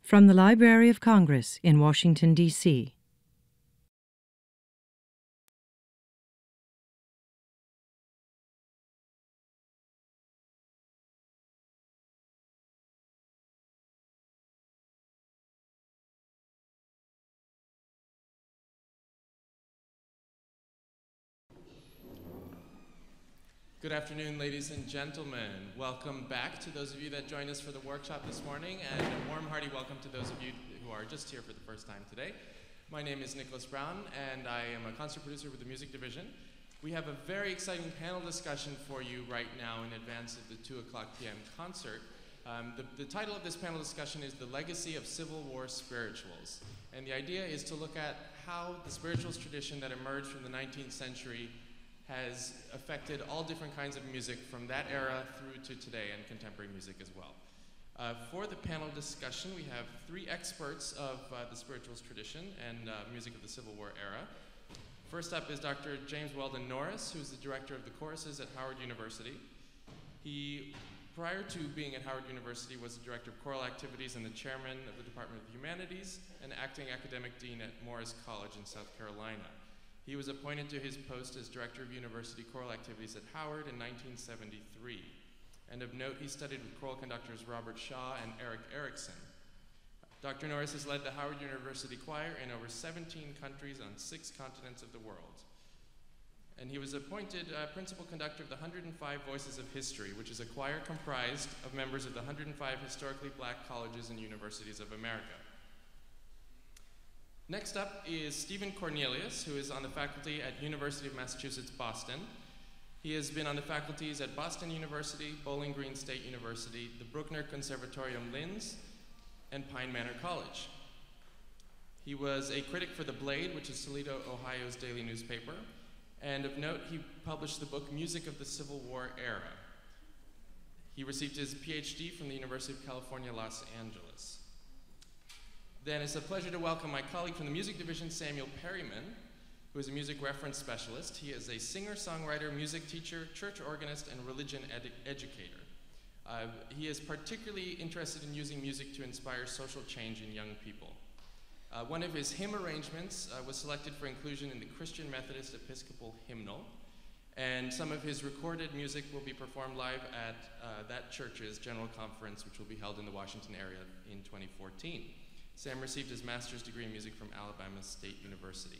From the Library of Congress in Washington, D.C. Good afternoon, ladies and gentlemen. Welcome back to those of you that joined us for the workshop this morning, and a warm, hearty welcome to those of you who are just here for the first time today. My name is Nicholas Brown, and I am a concert producer with the music division. We have a very exciting panel discussion for you right now in advance of the 2 o'clock p.m. concert. The title of this panel discussion is The Legacy of Civil War Spirituals. And the idea is to look at how the spirituals tradition that emerged from the 19th century has affected all different kinds of music from that era through to today, and contemporary music as well. For the panel discussion, we have 3 experts of the spirituals tradition and music of the Civil War era. First up is Dr. James Weldon Norris, who's the director of the choruses at Howard University. He, prior to being at Howard University, was the director of choral activities and the chairman of the Department of Humanities and acting academic dean at Morris College in South Carolina. He was appointed to his post as Director of University Choral Activities at Howard in 1973. And of note, he studied with choral conductors Robert Shaw and Eric Erickson. Dr. Norris has led the Howard University Choir in over 17 countries on 6 continents of the world. And he was appointed principal conductor of the 105 Voices of History, which is a choir comprised of members of the 105 historically black colleges and universities of America. Next up is Stephen Cornelius, who is on the faculty at University of Massachusetts, Boston. He has been on the faculties at Boston University, Bowling Green State University, the Bruckner Conservatorium Linz, and Pine Manor College. He was a critic for The Blade, which is Toledo, Ohio's daily newspaper. And of note, he published the book Music of the Civil War Era. He received his PhD from the University of California, Los Angeles. Then it's a pleasure to welcome my colleague from the music division, Samuel Perryman, who is a music reference specialist. He is a singer-songwriter, music teacher, church organist, and religion educator. He is particularly interested in using music to inspire social change in young people. One of his hymn arrangements was selected for inclusion in the Christian Methodist Episcopal Hymnal, and some of his recorded music will be performed live at that church's General Conference, which will be held in the Washington area in 2014. Sam received his master's degree in music from Alabama State University.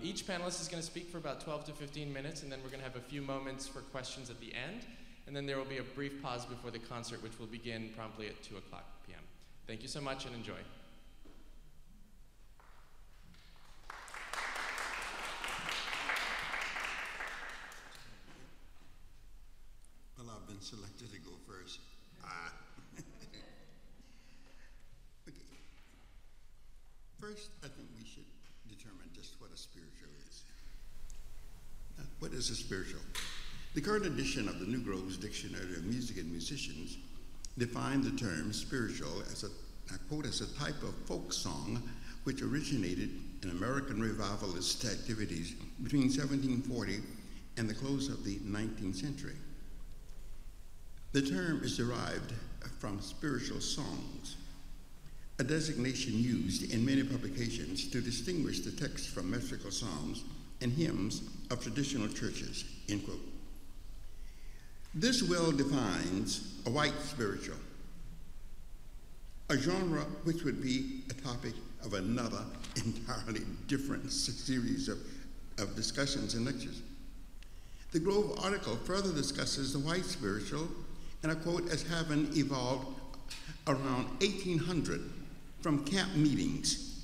Each panelist is going to speak for about 12 to 15 minutes, and then we're going to have a few moments for questions at the end, and then there will be a brief pause before the concert, which will begin promptly at 2 o'clock p.m. Thank you so much, and enjoy. Well, I've been selected to go first. First, I think we should determine just what a spiritual is. What is a spiritual? The current edition of the New Groves Dictionary of Music and Musicians defined the term spiritual as I quote, as a type of folk song which originated in American revivalist activities between 1740 and the close of the 19th century. The term is derived from spiritual songs, a designation used in many publications to distinguish the text from metrical psalms and hymns of traditional churches, end quote. This well defines a white spiritual, a genre which would be a topic of another entirely different series of discussions and lectures. The Grove article further discusses the white spiritual, and I quote, as having evolved around 1800 from camp meetings,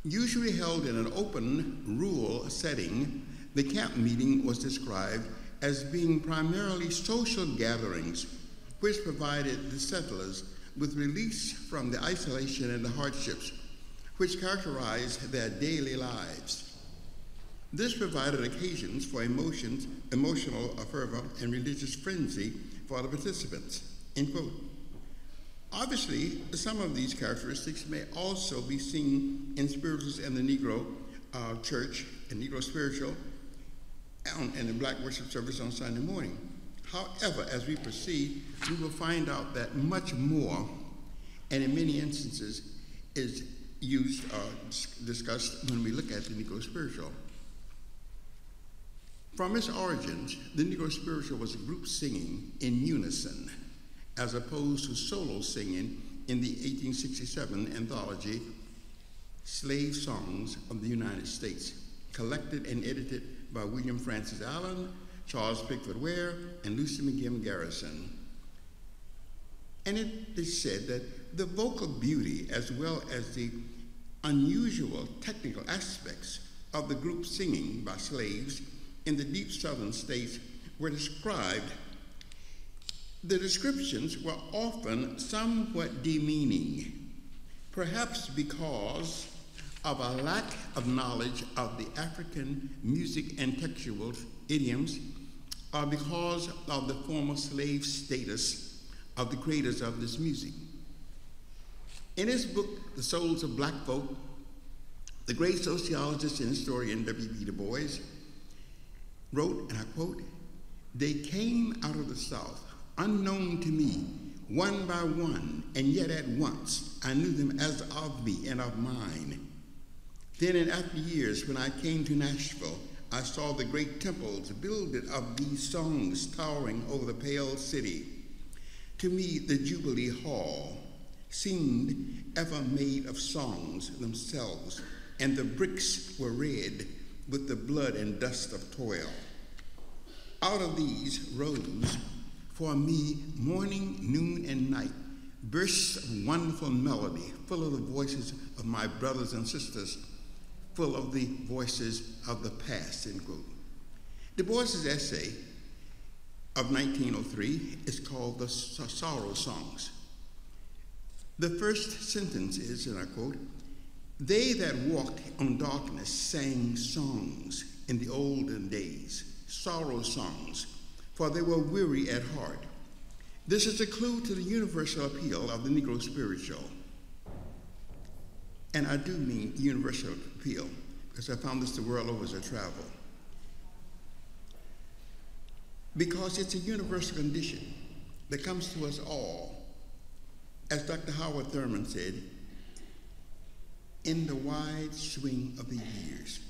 usually held in an open, rural setting. The camp meeting was described as being primarily social gatherings which provided the settlers with release from the isolation and the hardships which characterized their daily lives. This provided occasions for emotional fervor and religious frenzy for the participants, end quote. Obviously, some of these characteristics may also be seen in spirituals in the Negro church and Negro spiritual and the Black worship service on Sunday morning. However, as we proceed, we will find out that much more and in many instances is used or discussed when we look at the Negro spiritual. From its origins, the Negro spiritual was a group singing in unison, as opposed to solo singing in the 1867 anthology Slave Songs of the United States, collected and edited by William Francis Allen, Charles Pickford Ware, and Lucy McGim Garrison. And it is said that the vocal beauty, as well as the unusual technical aspects of the group singing by slaves in the deep southern states were described. The descriptions were often somewhat demeaning, perhaps because of a lack of knowledge of the African music and textual idioms, or because of the former slave status of the creators of this music. In his book, The Souls of Black Folk, the great sociologist and historian W.B. Du Bois wrote, and I quote, "They came out of the South, unknown to me, one by one, and yet at once I knew them as of me and of mine. Then in after years, when I came to Nashville, I saw the great temples builded of these songs towering over the pale city. To me, the Jubilee Hall seemed ever made of songs themselves, and the bricks were red with the blood and dust of toil. Out of these rose for me morning, noon, and night bursts of wonderful melody, full of the voices of my brothers and sisters, full of the voices of the past," end quote. Du Bois's essay of 1903 is called The Sorrow Songs. The first sentence is, and I quote, "They that walked on darkness sang songs in the olden days, sorrow songs, for they were weary at heart. This is a clue to the universal appeal of the Negro spiritual." And I do mean universal appeal, because I found this the world over as I travel. Because it's a universal condition that comes to us all, as Dr. Howard Thurman said, in the wide swing of the years.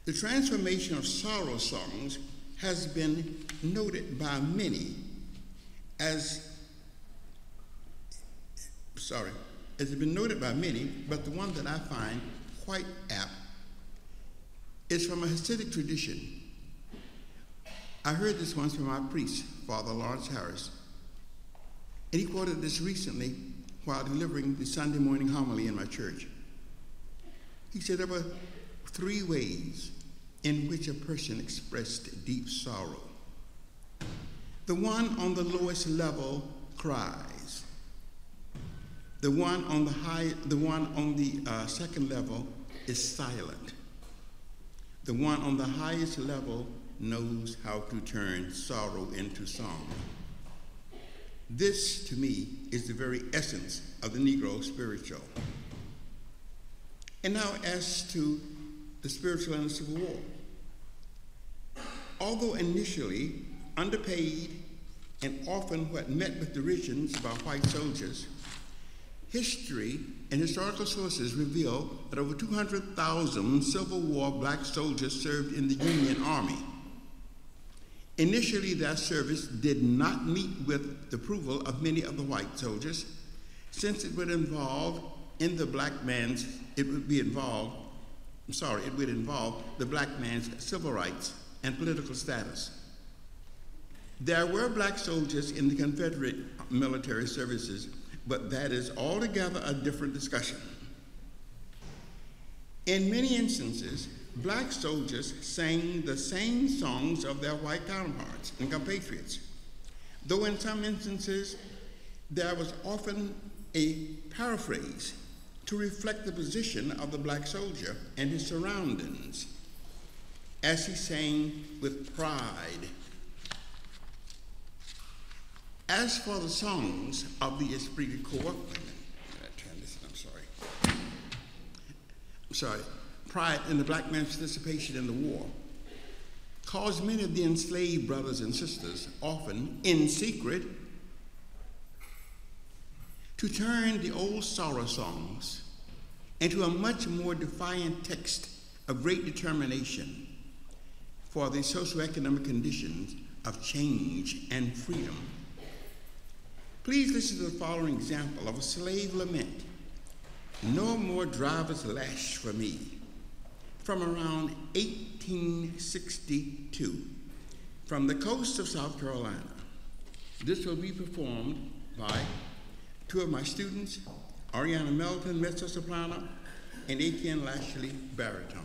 The transformation of sorrow songs has been noted by many but the one that I find quite apt is from a Hasidic tradition. I heard this once from our priest, Father Lawrence Harris, and he quoted this recently while delivering the Sunday morning homily in my church. He said there were 3 ways in which a person expressed deep sorrow. The one on the lowest level cries. The one on the second level is silent. The one on the highest level knows how to turn sorrow into song. This, to me, is the very essence of the Negro spiritual. And now as to the spiritual and the Civil War. Although initially underpaid and often what met with derisions by white soldiers, history and historical sources reveal that over 200,000 Civil War black soldiers served in the Union Army. Initially, that service did not meet with the approval of many of the white soldiers, since it would involve the black man's civil rights and political status. There were black soldiers in the Confederate military services, but that is altogether a different discussion. In many instances, black soldiers sang the same songs of their white counterparts and compatriots, though in some instances there was often a paraphrase to reflect the position of the black soldier and his surroundings as he sang with pride. As for the songs of the Esprit de Corps, pride in the black man's participation in the war caused many of the enslaved brothers and sisters, often in secret, to turn the old sorrow songs into a much more defiant text of great determination for the socioeconomic conditions of change and freedom. Please listen to the following example of a slave lament, "No More Driver's Lash for Me," from around 1862, from the coast of South Carolina. This will be performed by two of my students, Ariana Melton, mezzo-soprano, and Etienne Lashley, baritone.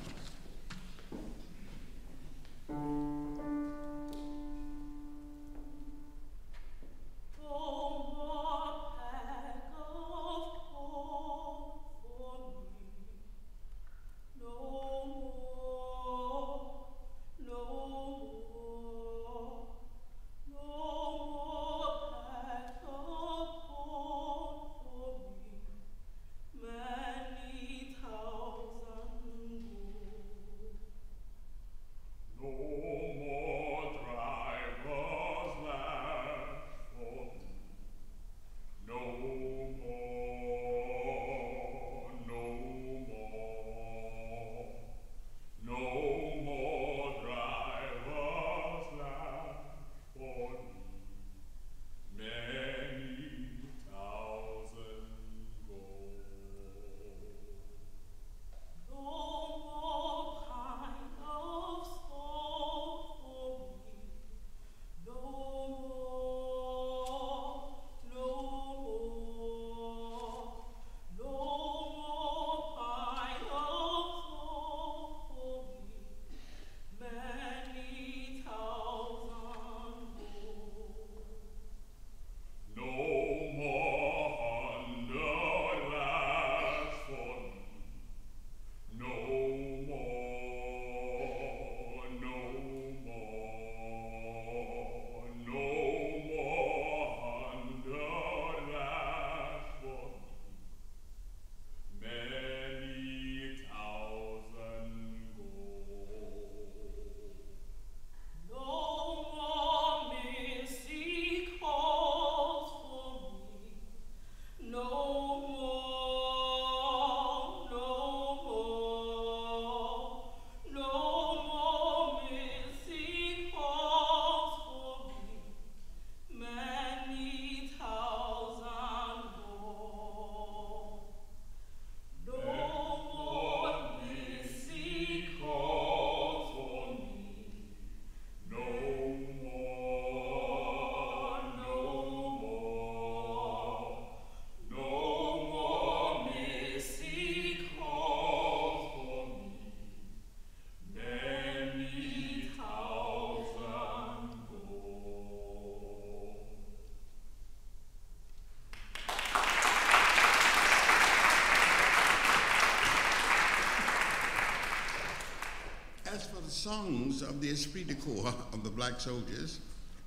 Songs of the esprit de corps of the black soldiers,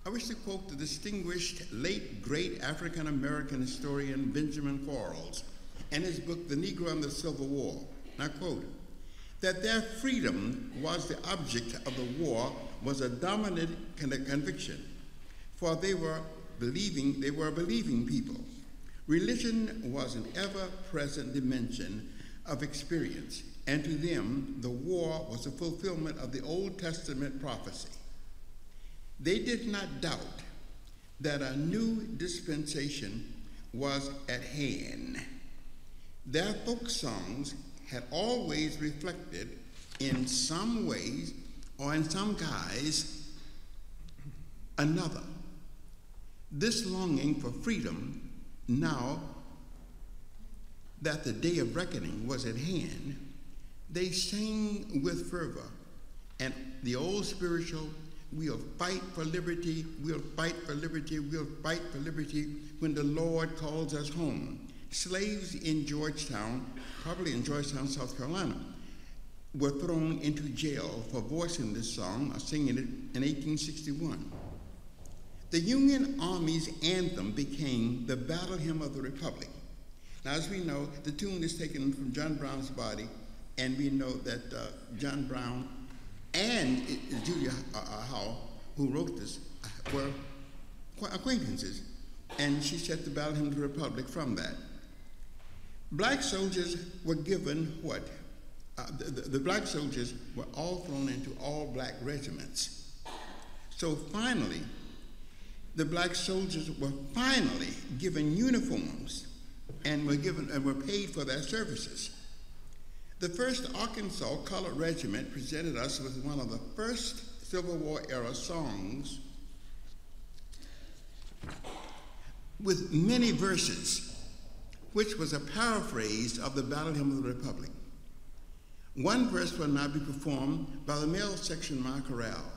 I wish to quote the distinguished late great African American historian Benjamin Quarles in his book The Negro and the Civil War. And I quote, "That their freedom was the object of the war was a dominant conviction, for they were a believing people. Religion was an ever-present dimension of experience, and to them, the war was a fulfillment of the Old Testament prophecy. They did not doubt that a new dispensation was at hand. Their folk songs had always reflected, in some ways or in some guise, another. This longing for freedom, now that the day of reckoning was at hand, they sang with fervor, and the old spiritual, 'We'll fight for liberty, we'll fight for liberty, we'll fight for liberty when the Lord calls us home.' Slaves in Georgetown, probably in Georgetown, South Carolina, were thrown into jail for voicing this song or singing it in 1861. The Union Army's anthem became the battle hymn of the Republic. Now, as we know, the tune is taken from John Brown's Body, and we know that John Brown and Julia Howe, who wrote this, were acquaintances. and she set the Battle Hymn of the Republic from that. Black soldiers were given what? The black soldiers were all thrown into all black regiments. So finally, the black soldiers were finally given uniforms and were paid for their services. The 1st Arkansas Colored Regiment presented us with one of the first Civil War era songs with many verses, which was a paraphrase of the Battle Hymn of the Republic. One verse will now be performed by the male section my chorale.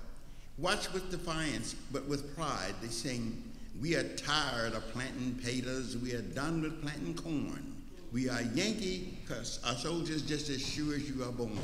Watch with defiance, but with pride, they sing, "We are tired of planting potatoes, we are done with planting corn. We are Yankee, 'cause our soldiers just as sure as you are born."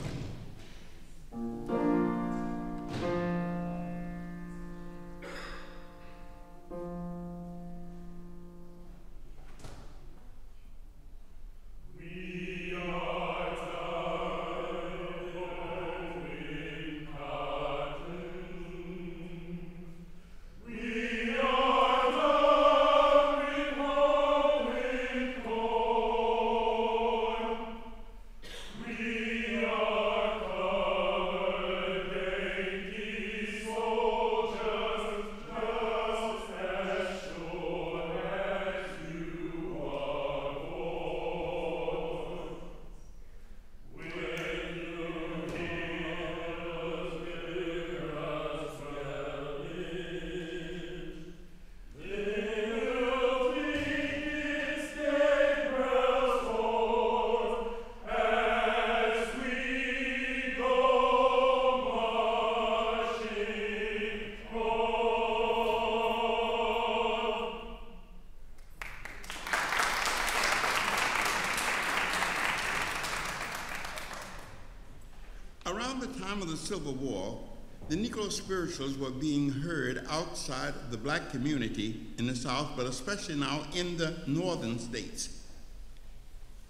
Around the time of the Civil War, the Negro spirituals were being heard outside the black community in the South, but especially now in the northern states.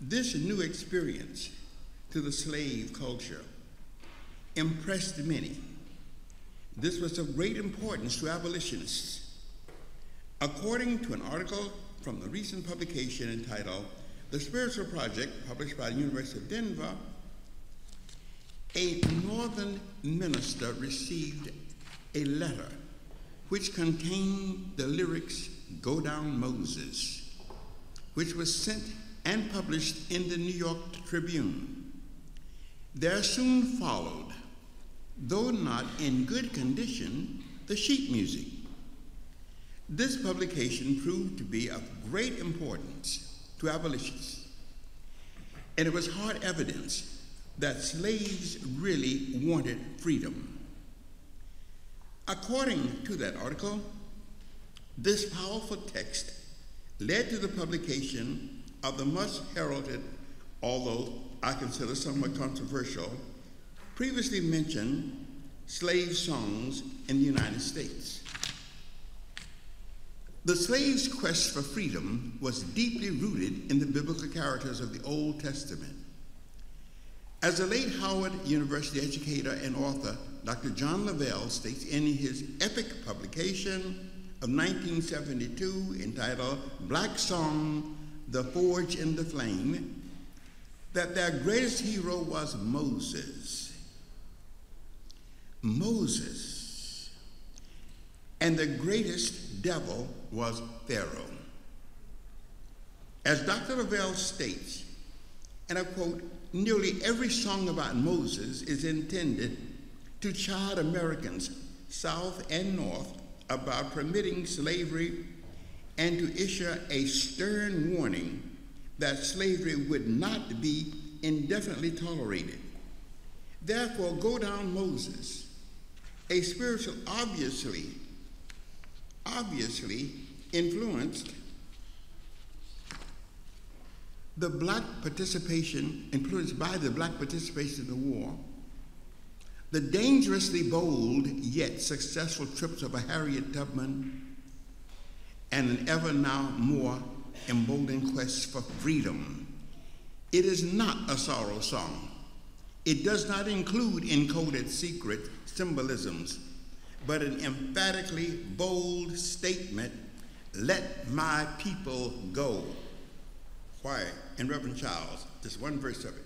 This new experience to the slave culture impressed many. This was of great importance to abolitionists. According to an article from the recent publication entitled "The Spiritual Project," published by the University of Denver, a northern minister received a letter which contained the lyrics, "Go Down Moses," which was sent and published in the New York Tribune. There soon followed, though not in good condition, the sheet music. This publication proved to be of great importance to abolitionists, and it was hard evidence that slaves really wanted freedom. According to that article, this powerful text led to the publication of the much heralded, although I consider somewhat controversial, previously mentioned slave songs in the United States. The slave's quest for freedom was deeply rooted in the biblical characters of the Old Testament. As the late Howard University educator and author Dr. John Lavelle states in his epic publication of 1972 entitled "Black Song, The Forge in the Flame," that their greatest hero was Moses. Moses. And the greatest devil was Pharaoh. As Dr. Lavelle states, and I quote, "Nearly every song about Moses is intended to chide Americans, South and North, about permitting slavery and to issue a stern warning that slavery would not be indefinitely tolerated. Therefore, Go Down Moses, a spiritual obviously influenced the black participation, influenced by the black participation in the war, the dangerously bold yet successful trips of a Harriet Tubman, and an ever now more emboldened quest for freedom. It is not a sorrow song. It does not include encoded secret symbolisms, but an emphatically bold statement let my people go. Why? And Reverend Charles, just one verse of it.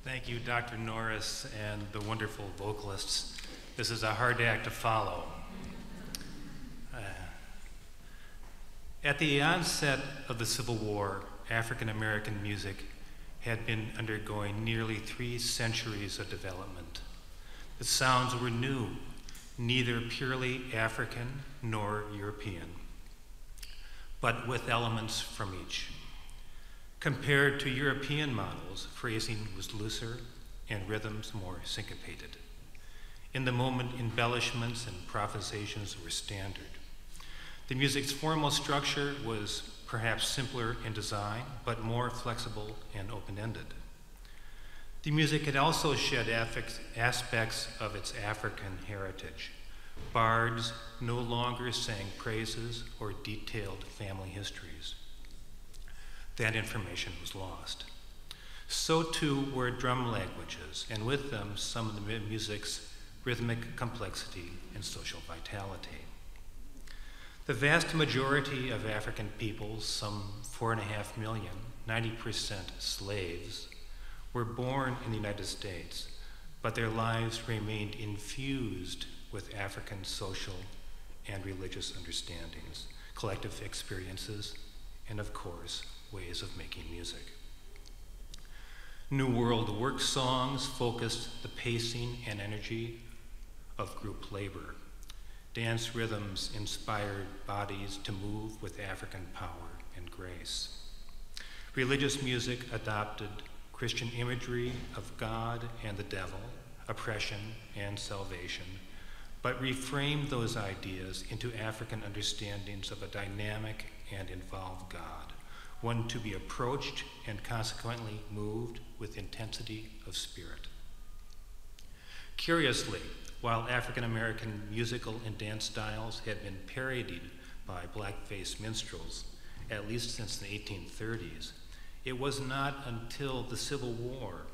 Thank you, Dr. Norris and the wonderful vocalists. This is a hard act to follow. At the onset of the Civil War, African American music had been undergoing nearly 3 centuries of development. The sounds were new, neither purely African nor European, but with elements from each. Compared to European models, phrasing was looser and rhythms more syncopated. In the moment, embellishments and improvisations were standard. The music's formal structure was perhaps simpler in design, but more flexible and open-ended. The music had also shed aspects of its African heritage. Bards no longer sang praises or detailed family histories. That information was lost. So too were drum languages, and with them some of the music's rhythmic complexity and social vitality. The vast majority of African peoples, some 4.5 million, 90% slaves, were born in the United States, but their lives remained infused with African social and religious understandings, collective experiences, and of course, ways of making music. New World work songs focused the pacing and energy of group labor. Dance rhythms inspired bodies to move with African power and grace. Religious music adopted Christian imagery of God and the devil, oppression and salvation, but reframed those ideas into African understandings of a dynamic and involved God, one to be approached and consequently moved with intensity of spirit. Curiously, while African American musical and dance styles had been parodied by blackface minstrels, at least since the 1830s, it was not until the Civil War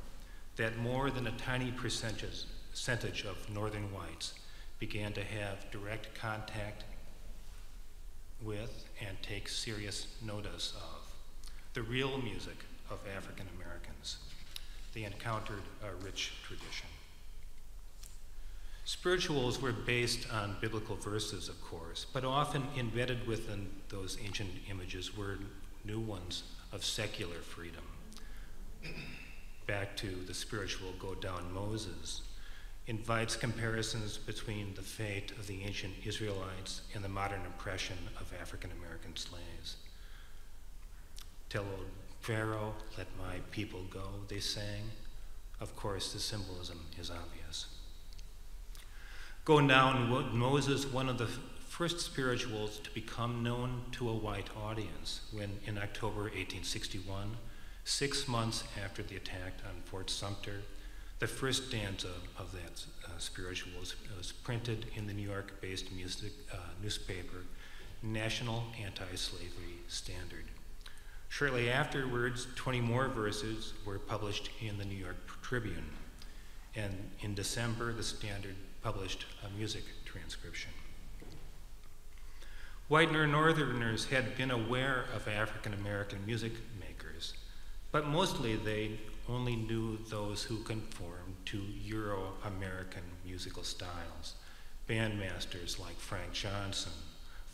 that more than a tiny percentage of Northern whites began to have direct contact with and take serious notice of the real music of African Americans. They encountered a rich tradition. Spirituals were based on biblical verses, of course, but often embedded within those ancient images were new ones of secular freedom. Back to the spiritual Go Down Moses invites comparisons between the fate of the ancient Israelites and the modern oppression of African American slaves. Tell old Pharaoh, let my people go, they sang. Of course, the symbolism is obvious. Go Down Moses, one of the first spirituals to become known to a white audience, when in October 1861, 6 months after the attack on Fort Sumter, The first stanza of that spiritual was printed in the New York-based newspaper, National Anti-Slavery Standard. Shortly afterwards, 20 more verses were published in the New York Tribune, and in December, the Standard published a music transcription. White Northerners had been aware of African American music makers, but mostly they only knew those who conformed to Euro-American musical styles, bandmasters like Frank Johnson,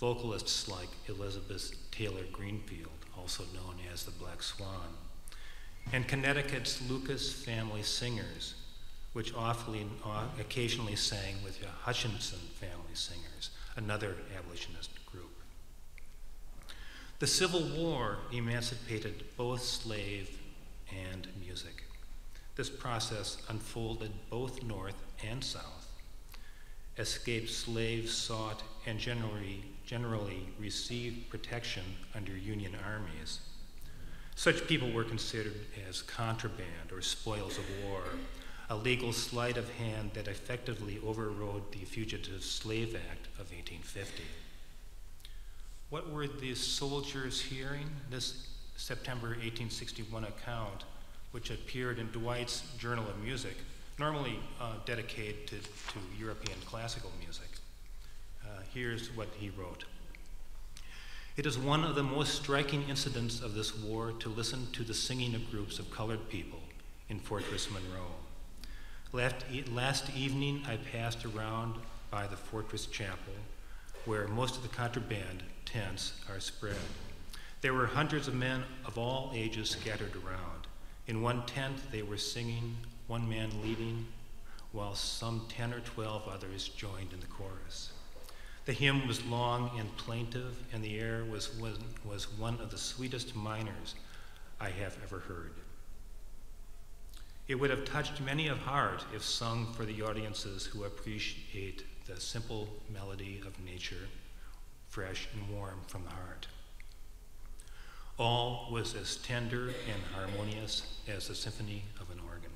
vocalists like Elizabeth Taylor Greenfield, also known as the Black Swan, and Connecticut's Lucas family singers, which occasionally sang with the Hutchinson family singers, another abolitionist group. The Civil War emancipated both slave and music. This process unfolded both North and South. Escaped slaves sought and generally received protection under Union armies. Such people were considered as contraband or spoils of war, a legal sleight of hand that effectively overrode the Fugitive Slave Act of 1850. What were the soldiers hearing? This September 1861 account, which appeared in Dwight's Journal of Music, normally dedicated to European classical music. Here's what he wrote. It is one of the most striking incidents of this war to listen to the singing of groups of colored people in Fortress Monroe. Last evening, I passed around by the Fortress Chapel, where most of the contraband tents are spread. There were hundreds of men of all ages scattered around. In one tent, they were singing, one man leading, while some 10 or 12 others joined in the chorus. The hymn was long and plaintive, and the air was one of the sweetest minors I have ever heard. It would have touched many a heart if sung for the audiences who appreciate the simple melody of nature, fresh and warm from the heart. All was as tender and harmonious as the symphony of an organ.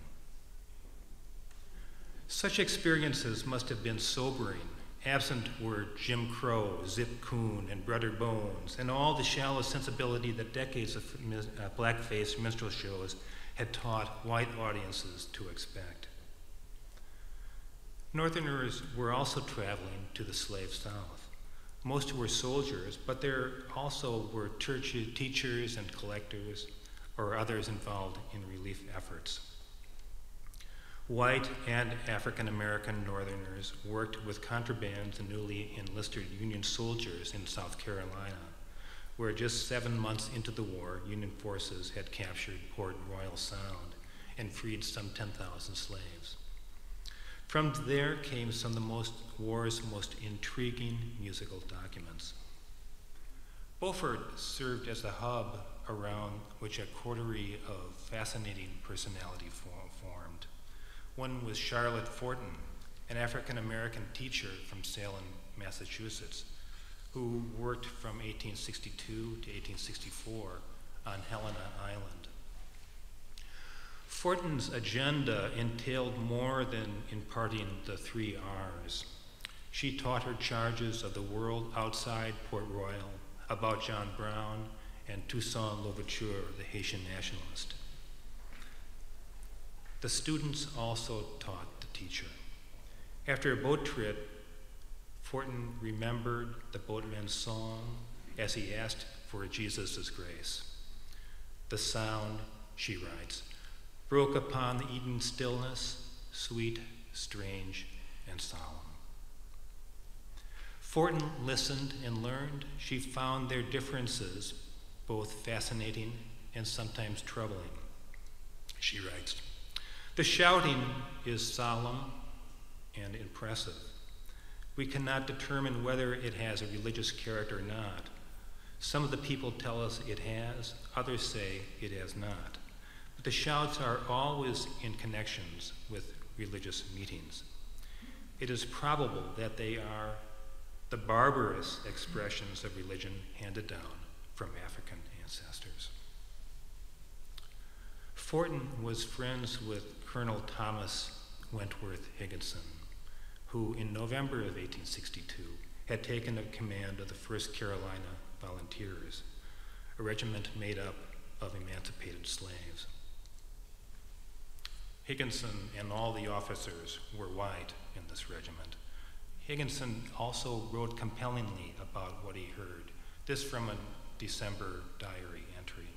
Such experiences must have been sobering. Absent were Jim Crow, Zip Coon, and Brother Bones, and all the shallow sensibility that decades of blackface minstrel shows had taught white audiences to expect. Northerners were also traveling to the slave South. Most were soldiers, but there also were teachers and collectors or others involved in relief efforts. White and African American Northerners worked with contrabands and newly enlisted Union soldiers in South Carolina, where just 7 months into the war, Union forces had captured Port Royal Sound and freed some 10,000 slaves. From there came some of the war's most intriguing musical documents. Beaufort served as the hub around which a coterie of fascinating personality formed. One was Charlotte Fortin, an African-American teacher from Salem, Massachusetts, who worked from 1862 to 1864 on Helena Island. Fortin's agenda entailed more than imparting the 3 R's. She taught her charges of the world outside Port Royal, about John Brown, and Toussaint Louverture, the Haitian nationalist. The students also taught the teacher. After a boat trip, Fortin remembered the boatman's song as he asked for Jesus' grace. The sound, she writes, broke upon the Eden stillness, sweet, strange, and solemn. Fortin listened and learned. She found their differences both fascinating and sometimes troubling. She writes, the shouting is solemn and impressive. We cannot determine whether it has a religious character or not. Some of the people tell us it has, others say it has not. But the shouts are always in connections with religious meetings. It is probable that they are the barbarous expressions of religion handed down from African ancestors. Fortin was friends with Colonel Thomas Wentworth Higginson, who in November of 1862 had taken the command of the 1st Carolina Volunteers, a regiment made up of emancipated slaves. Higginson and all the officers were white in this regiment. Higginson also wrote compellingly about what he heard. This from a December diary entry.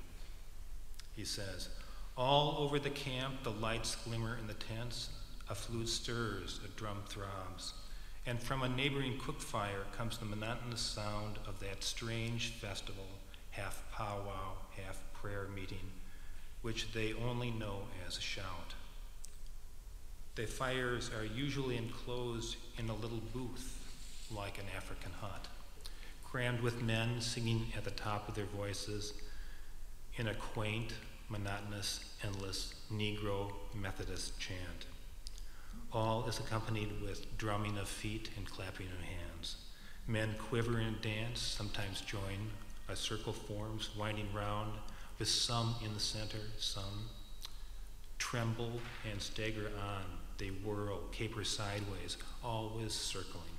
He says, "All over the camp the lights glimmer in the tents, a flute stirs, a drum throbs, and from a neighboring cook fire comes the monotonous sound of that strange festival, half powwow, half prayer meeting, which they only know as a shout. The fires are usually enclosed in a little booth, like an African hut, crammed with men singing at the top of their voices in a quaint, monotonous, endless Negro Methodist chant. All is accompanied with drumming of feet and clapping of hands. Men quiver and dance, sometimes join. A circle forms, winding round, with some in the center, some tremble and stagger on. They whirl, caper sideways, always circling.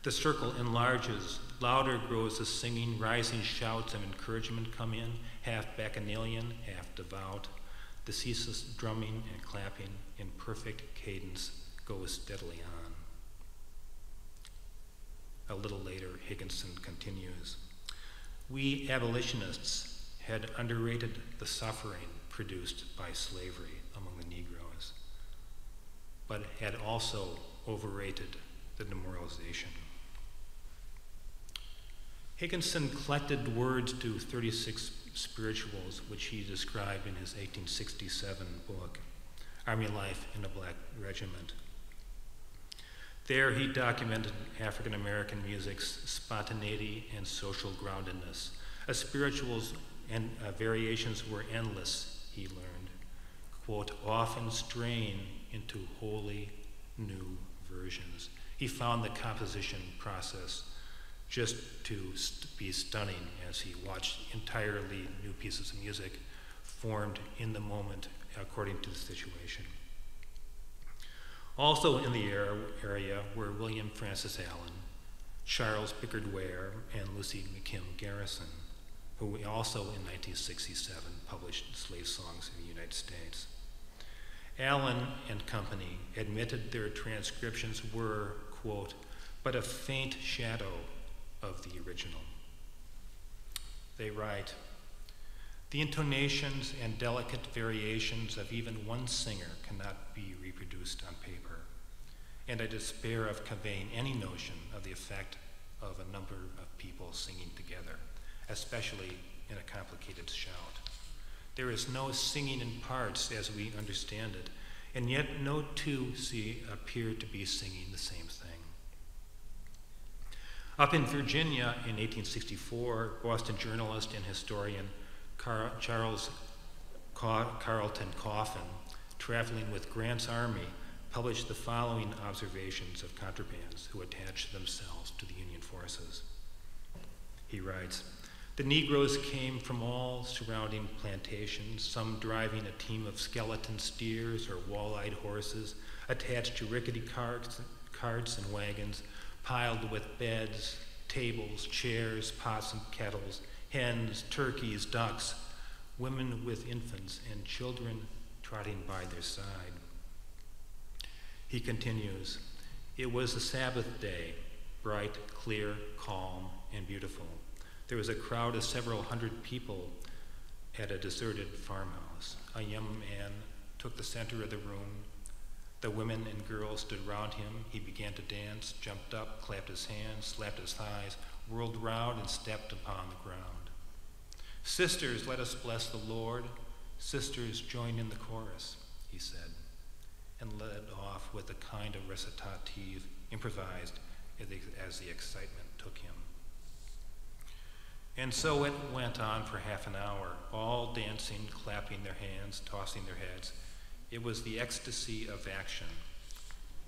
The circle enlarges, louder grows the singing, rising shouts of encouragement come in, half bacchanalian, half devout. The ceaseless drumming and clapping in perfect cadence goes steadily on. A little later, Higginson continues, "We abolitionists had underrated the suffering produced by slavery among the Negroes, but had also overrated the demoralization." Higginson collected words to 36 spirituals, which he described in his 1867 book, Army Life in a Black Regiment. There he documented African American music's spontaneity and social groundedness. A spirituals and variations were endless, he learned, quote, often straying into wholly new versions. He found the composition process just to be stunning as he watched entirely new pieces of music formed in the moment according to the situation. Also in the area were William Francis Allen, Charles Pickard Ware, and Lucy McKim Garrison, who also in 1967 published slave songs in the United States. Allen and company admitted their transcriptions were, quote, but a faint shadow of the original. They write, "The intonations and delicate variations of even one singer cannot be reproduced on paper, and I despair of conveying any notion of the effect of a number of people singing together, especially in a complicated shout. There is no singing in parts as we understand it, and yet no two appear to be singing the same thing." Up in Virginia in 1864, Boston journalist and historian Charles Carleton Coffin, traveling with Grant's army, published the following observations of contrabands who attached themselves to the Union forces. He writes, "The Negroes came from all surrounding plantations, some driving a team of skeleton steers or wall-eyed horses attached to rickety carts and wagons, piled with beds, tables, chairs, pots and kettles, hens, turkeys, ducks, women with infants, and children trotting by their side." He continues, "It was a Sabbath day, bright, clear, calm, and beautiful. There was a crowd of several hundred people at a deserted farmhouse. A young man took the center of the room. The women and girls stood round him. He began to dance, jumped up, clapped his hands, slapped his thighs, whirled round, and stepped upon the ground. 'Sisters, let us bless the Lord. Sisters, join in the chorus,' he said, and led off with a kind of recitative, improvised as the excitement took him. And so it went on for half an hour, all dancing, clapping their hands, tossing their heads. It was the ecstasy of action,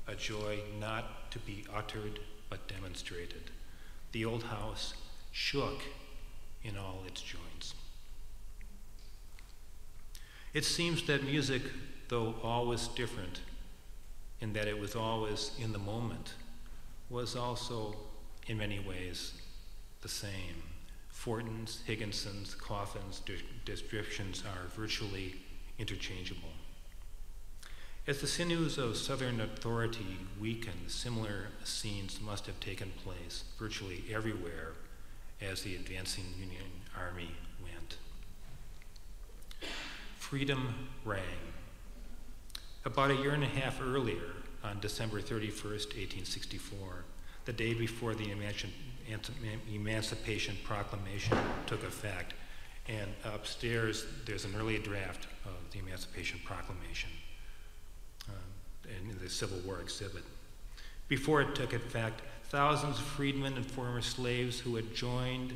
a joy not to be uttered but demonstrated. The old house shook in all its joints." It seems that music, though always different, in that it was always in the moment, was also, in many ways, the same. Fortin's, Higginson's, Coffin's descriptions are virtually interchangeable. As the sinews of Southern authority weakened, similar scenes must have taken place virtually everywhere as the advancing Union Army went. Freedom rang. About a year and a half earlier, on December 31st, 1864, the day before the Emancipation Proclamation took effect, and upstairs there's an early draft of the Emancipation Proclamation in the Civil War exhibit. Before it took effect, thousands of freedmen and former slaves who had joined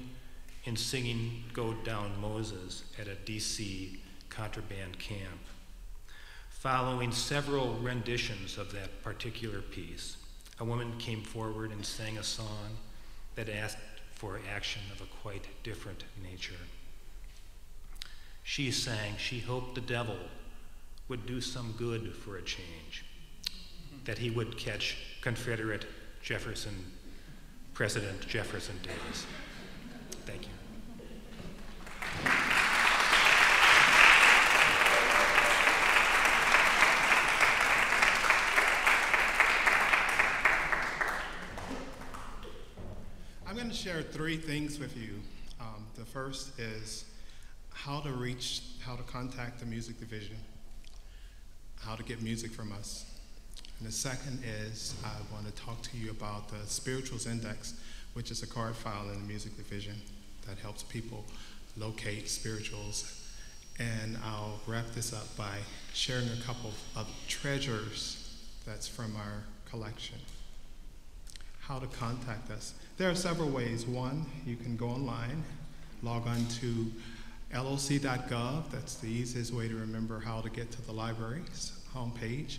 in singing Go Down Moses at a DC contraband camp. Following several renditions of that particular piece, a woman came forward and sang a song that asked for action of a quite different nature. She sang she hoped the devil would do some good for a change, that he would catch Confederate President Jefferson Davis. Thank you. I'm going to share three things with you. The first is how to contact the music division, how to get music from us. And the second is I want to talk to you about the Spirituals Index, which is a card file in the music division that helps people locate spirituals. And I'll wrap this up by sharing a couple of treasures that's from our collection. How to contact us. There are several ways. One, you can go online, log on to loc.gov. That's the easiest way to remember how to get to the library's homepage.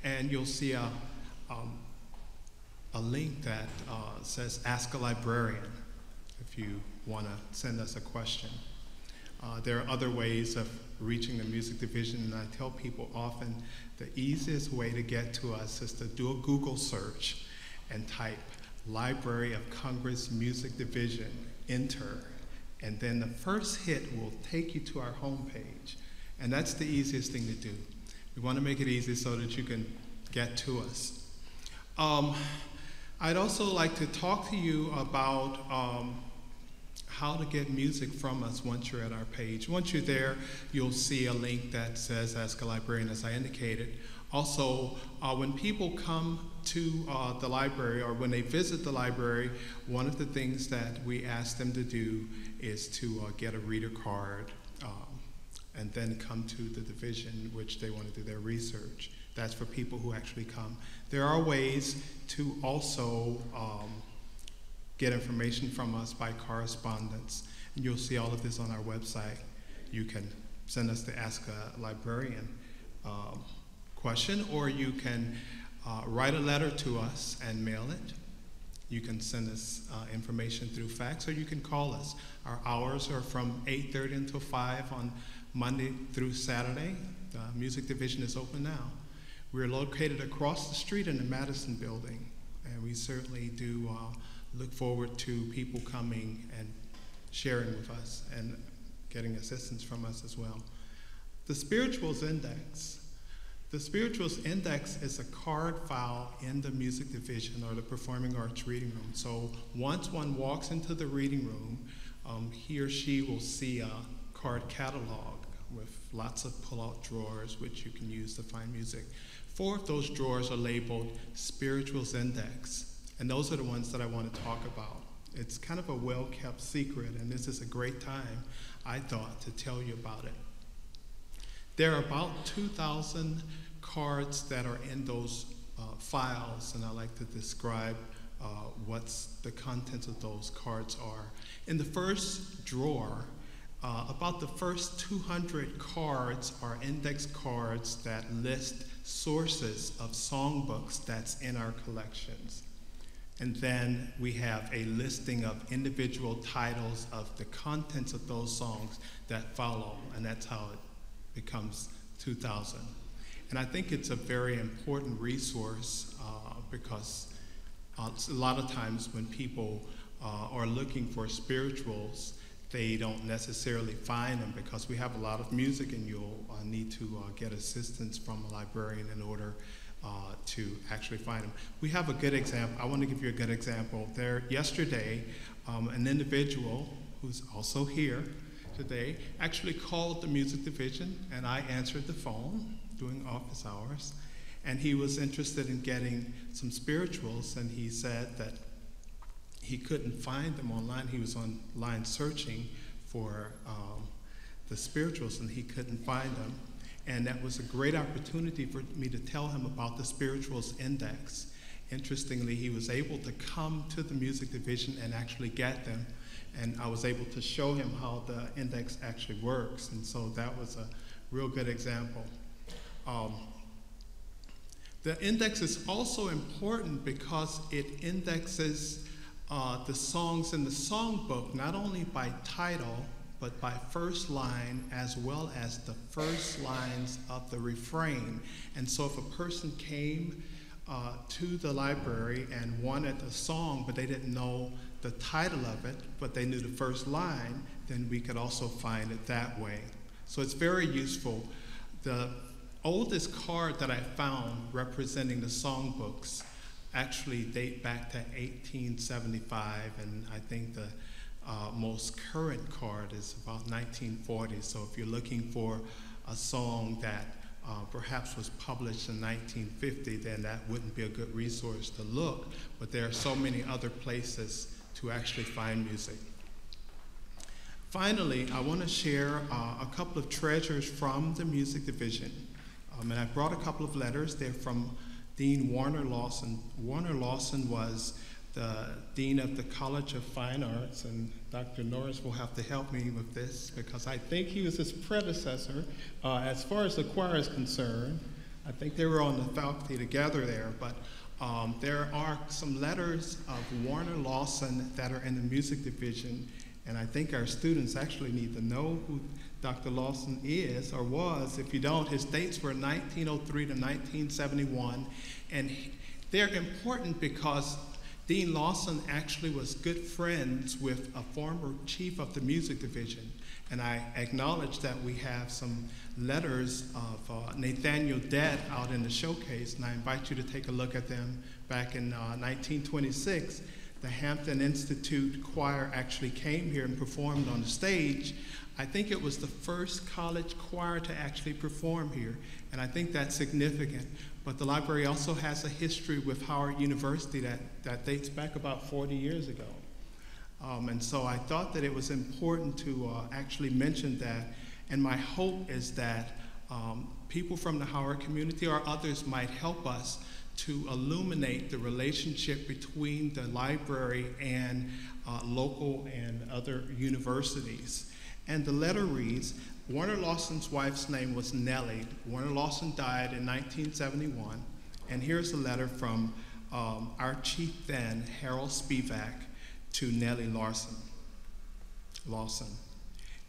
And you'll see a link that says Ask a Librarian if you want to send us a question. There are other ways of reaching the music division, and I tell people often the easiest way to get to us is to do a Google search and type Library of Congress Music Division, enter, and then the first hit will take you to our homepage. And that's the easiest thing to do. We want to make it easy so that you can get to us. I'd also like to talk to you about how to get music from us once you're at our page. Once you're there, you'll see a link that says Ask a Librarian, as I indicated. Also, when people come to the library or when they visit the library, one of the things that we ask them to do is to get a reader card and then come to the division which they want to do their research. That's for people who actually come. There are ways to also get information from us by correspondence. And you'll see all of this on our website. You can send us the Ask a Librarian question, or you can write a letter to us and mail it. You can send us information through fax, or you can call us. Our hours are from 8:30 until 5 on Monday through Saturday. The music division is open now. We're located across the street in the Madison building, and we certainly do look forward to people coming and sharing with us and getting assistance from us as well. The Spirituals Index. The Spirituals Index is a card file in the music division or the performing arts reading room. So once one walks into the reading room, he or she will see a card catalog with lots of pull-out drawers which you can use to find music. 4 of those drawers are labeled Spirituals Index, and those are the ones that I want to talk about. It's kind of a well-kept secret, and this is a great time, I thought, to tell you about it. There are about 2,000 cards that are in those files, and I like to describe what's the contents of those cards are. In the first drawer, about the first 200 cards are index cards that list sources of songbooks that's in our collections. And then we have a listing of individual titles of the contents of those songs that follow, and that's how it becomes 2,000. And I think it's a very important resource because a lot of times when people are looking for spirituals, they don't necessarily find them because we have a lot of music, and you'll need to get assistance from a librarian in order to actually find them. We have a good example. I want to give you a good example. There, yesterday, an individual who's also here today actually called the music division, and I answered the phone during office hours, and he was interested in getting some spirituals, and he said that he couldn't find them online. He was online searching for the spirituals, and he couldn't find them. And that was a great opportunity for me to tell him about the Spirituals Index. Interestingly, he was able to come to the music division and actually get them, and I was able to show him how the index actually works, and so that was a real good example. The index is also important because it indexes the songs in the songbook, not only by title, but by first line as well as the first lines of the refrain. And so if a person came to the library and wanted a song, but they didn't know the title of it, but they knew the first line, then we could also find it that way. So it's very useful. The oldest card that I found representing the songbooks actually date back to 1875, and I think the most current card is about 1940. So if you're looking for a song that perhaps was published in 1950, then that wouldn't be a good resource to look. But there are so many other places to actually find music. Finally, I want to share a couple of treasures from the music division. And I brought a couple of letters. They're from Dean Warner Lawson. Warner Lawson was the Dean of the College of Fine Arts, and Dr. Norris will have to help me with this because I think he was his predecessor. As far as the choir is concerned, I think they were on the faculty together there, but there are some letters of Warner Lawson that are in the music division, and I think our students actually need to know who Dr. Lawson is or was. If you don't, his dates were 1903 to 1971, and they're important because Dean Lawson actually was good friends with a former chief of the music division, and I acknowledge that we have some letters of Nathaniel Dett out in the showcase, and I invite you to take a look at them. Back in 1926, the Hampton Institute Choir actually came here and performed on the stage. I think it was the first college choir to actually perform here, and I think that's significant. But the library also has a history with Howard University that dates back about 40 years ago. And so I thought that it was important to actually mention that, and my hope is that people from the Howard community or others might help us to illuminate the relationship between the library and local and other universities. And the letter reads, Warner Lawson's wife's name was Nellie. Warner Lawson died in 1971. And here's a letter from our chief then, Harold Spivak, to Nellie Lawson.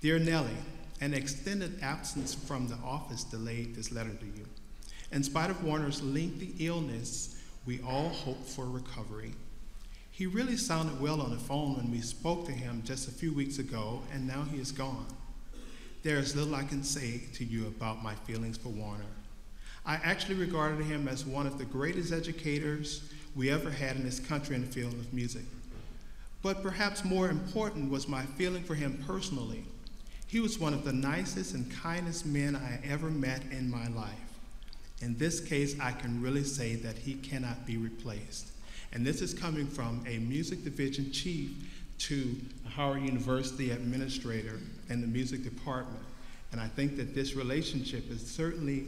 Dear Nellie, an extended absence from the office delayed this letter to you. In spite of Warner's lengthy illness, we all hoped for recovery. He really sounded well on the phone when we spoke to him just a few weeks ago, and now he is gone. There is little I can say to you about my feelings for Warner. I actually regarded him as one of the greatest educators we ever had in this country in the field of music. But perhaps more important was my feeling for him personally. He was one of the nicest and kindest men I ever met in my life. In this case, I can really say that he cannot be replaced. And this is coming from a music division chief to a Howard University administrator and the music department. And I think that this relationship is certainly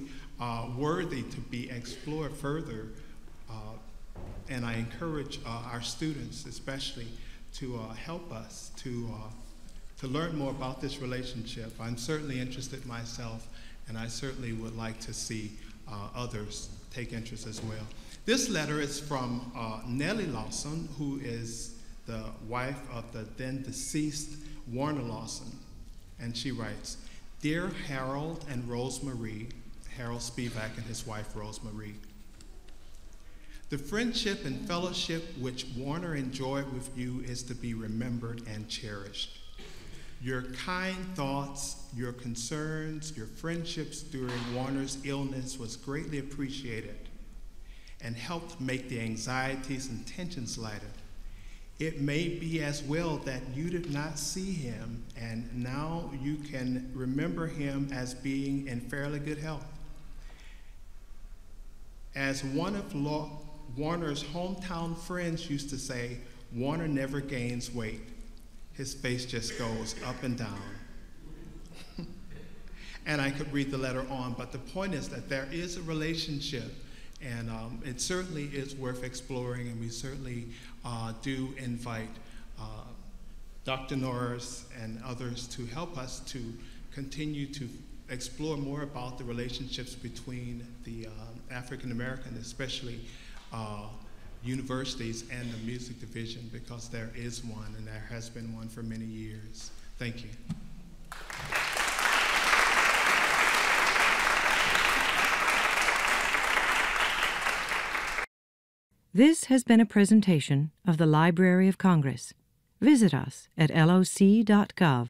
worthy to be explored further. And I encourage our students especially to help us to learn more about this relationship. I'm certainly interested myself, and I certainly would like to see others take interest as well. This letter is from Nellie Lawson, who is the wife of the then deceased Warner Lawson. And she writes, Dear Harold and Rosemarie, Harold Spivak and his wife Rosemarie, the friendship and fellowship which Warner enjoyed with you is to be remembered and cherished. Your kind thoughts, your concerns, your friendships during Warner's illness was greatly appreciated and helped make the anxieties and tensions lighter. It may be as well that you did not see him, and now you can remember him as being in fairly good health. As one of Warner's hometown friends used to say, Warner never gains weight. His face just goes up and down. And I could read the letter on, but the point is that there is a relationship, and it certainly is worth exploring, and we certainly do invite Dr. Norris and others to help us to continue to explore more about the relationships between the African American, especially universities and the music division, because there is one and there has been one for many years. Thank you. This has been a presentation of the Library of Congress. Visit us at loc.gov.